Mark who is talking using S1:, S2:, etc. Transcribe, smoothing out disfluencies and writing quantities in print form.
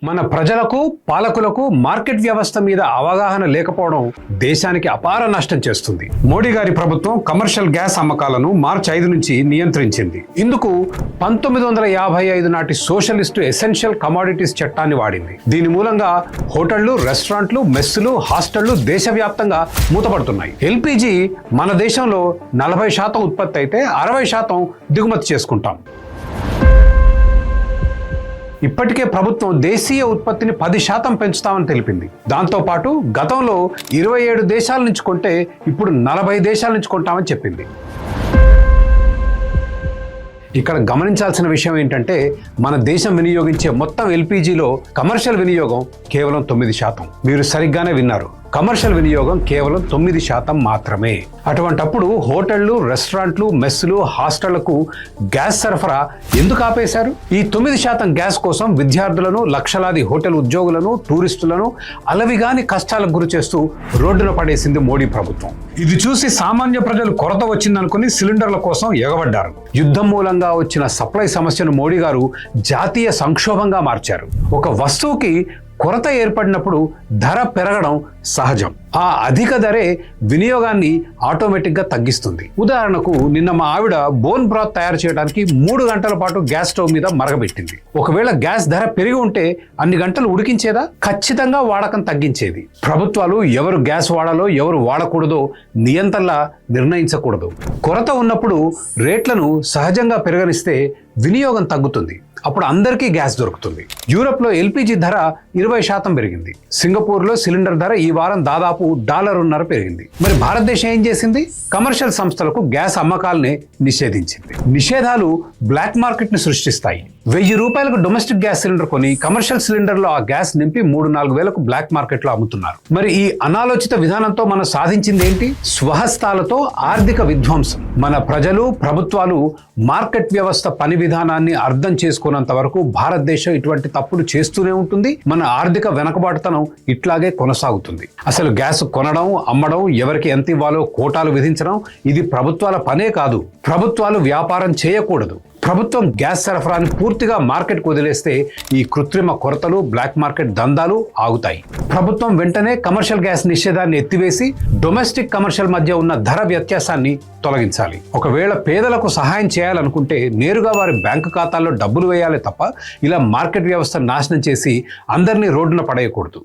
S1: మన ప్రజలకు పాలకులకు మార్కెట్ వ్యవస్థ మీద అవగాహన లేకపోవడం దేశానికి అపార నష్టం చేస్తుంది. మోడీ గారి ప్రభుత్వం కమర్షియల్ గ్యాస్ అమ్మకాలను మార్చి 5 నుంచి నియంత్రించింది. ఇందుకు 1955 నాటి సోషలిస్టు ఎసెన్షియల్ కమోడిటీస్ చట్టాన్ని వాడింది. దీని మూలంగా హోటళ్లు, రెస్టారెంట్లు, మెస్సులు, హాస్టళ్లు దేశవ్యాప్తంగా మూతపడుతున్నాయి. ఎల్పిజి మన దేశంలో 40% ఉత్పత్తి అయితే 60% దిగుమతి చేసుకుంటాం. ఇప్పటికే ప్రభుత్వం దేశీయ ఉత్పత్తిని 10% పెంచుతామని తెలిపింది. దాంతోపాటు గతంలో 27 దేశాల నుంచి కొంటే ఇప్పుడు 40 దేశాల నుంచి కొంటామని చెప్పింది. ఇక్కడ గమనించాల్సిన విషయం ఏంటంటే మన దేశం వినియోగించే మొత్తం ఎల్పిజిలో కమర్షియల్ వినియోగం కేవలం 9%. మీరు సరిగ్గానే విన్నారు, కమర్షియల్ వినియోగం కేవలం 9% మాత్రమే. అటువంటప్పుడు హోటళ్లు, రెస్టారెంట్లు, మెస్సులు, హాస్టళ్లకు గ్యాస్ సరఫరా ఎందుకు ఆపేశారు? ఈ 9% గ్యాస్ కోసం విద్యార్థులను, లక్షలాది హోటల్ ఉద్యోగులను, టూరిస్టులను అలవిగాని కష్టాలకు గురి చేస్తూ రోడ్డున పడేసింది మోడీ ప్రభుత్వం. ఇది చూసి సామాన్య ప్రజలు కొరత వచ్చిందనుకుని సిలిండర్ల కోసం ఎగబడ్డారు. యుద్ధం మూలంగా వచ్చిన సప్లై సమస్యను మోడీ గారు జాతీయ సంక్షోభంగా మార్చారు. ఒక వస్తువుకి కొరత ఏర్పడినప్పుడు ధర పెరగడం సహజం. ఆ అధిక ధరే వినియోగాన్ని ఆటోమేటిక్గా తగ్గిస్తుంది. ఉదాహరణకు నిన్న మా ఆవిడ బోన్ బ్రాత్ తయారు చేయడానికి 3 గంటల పాటు గ్యాస్ స్టవ్ మీద మరగబెట్టింది. ఒకవేళ గ్యాస్ ధర పెరిగి ఉంటే అన్ని గంటలు ఉడికించేదా? ఖచ్చితంగా వాడకం తగ్గించేది. ప్రభుత్వాలు ఎవరు గ్యాస్ వాడాలో ఎవరు వాడకూడదో నియంత్రణలా నిర్ణయించకూడదు. కొరత ఉన్నప్పుడు రేట్లను సహజంగా పెరగనిస్తే వినియోగం తగ్గుతుంది. అప్పుడు అందరికీ గ్యాస్ దొరుకుతుంది. యూరప్లో ఎల్పిజి ధర 20% పెరిగింది. సింగపూర్లో సిలిండర్ ధర ఈ వారం దాదాపు $1.50 పెరిగింది. మరి భారతదేశం ఏం చేసింది? కమర్షియల్ సంస్థలకు గ్యాస్ అమ్మకాలనే నిషేధించింది. నిషేధాలు బ్లాక్ మార్కెట్ ని సృష్టిస్తాయి. ₹1000 డొమెస్టిక్ గ్యాస్ సిలిండర్ కొని కమర్షియల్ సిలిండర్లో ఆ గ్యాస్ నింపి 3-4 వేలకు బ్లాక్ మార్కెట్ లో అమ్ముతున్నారు. మరి ఈ అనాలోచిత విధానంతో మనం సాధించింది ఏంటి? స్వహస్తాలతో ఆర్థిక విధ్వంసం. మన ప్రజలు, ప్రభుత్వాలు మార్కెట్ వ్యవస్థ పని విధానాన్ని అర్థం చేసుకున్నంత వరకు భారతదేశం ఇటువంటి తప్పులు చేస్తూనే ఉంటుంది. మన ఆర్థిక వెనకబాటుతనం ఇట్లాగే కొనసాగుతుంది. అసలు గ్యాస్ కొనడం, అమ్మడం, ఎవరికి ఎంత ఇవ్వాలో కోటాలు విధించడం ఇది ప్రభుత్వాల పనే కాదు. ప్రభుత్వాలు వ్యాపారం చేయకూడదు. ప్రభుత్వం గ్యాస్ సరఫరాని పూర్తిగా మార్కెట్కు వదిలేస్తే ఈ కృత్రిమ కొరతలు, బ్లాక్ మార్కెట్ దందాలు ఆగుతాయి. ప్రభుత్వం వెంటనే కమర్షియల్ గ్యాస్ నిషేధాన్ని ఎత్తివేసి డొమెస్టిక్, కమర్షియల్ మధ్య ఉన్న ధర వ్యత్యాసాన్ని తొలగించాలి. ఒకవేళ పేదలకు సహాయం చేయాలనుకుంటే నేరుగా వారి బ్యాంకు ఖాతాల్లో డబ్బులు వేయాలి తప్ప ఇలా మార్కెట్ వ్యవస్థ నాశనం చేసి అందరినీ రోడ్డున పడేయకూడదు.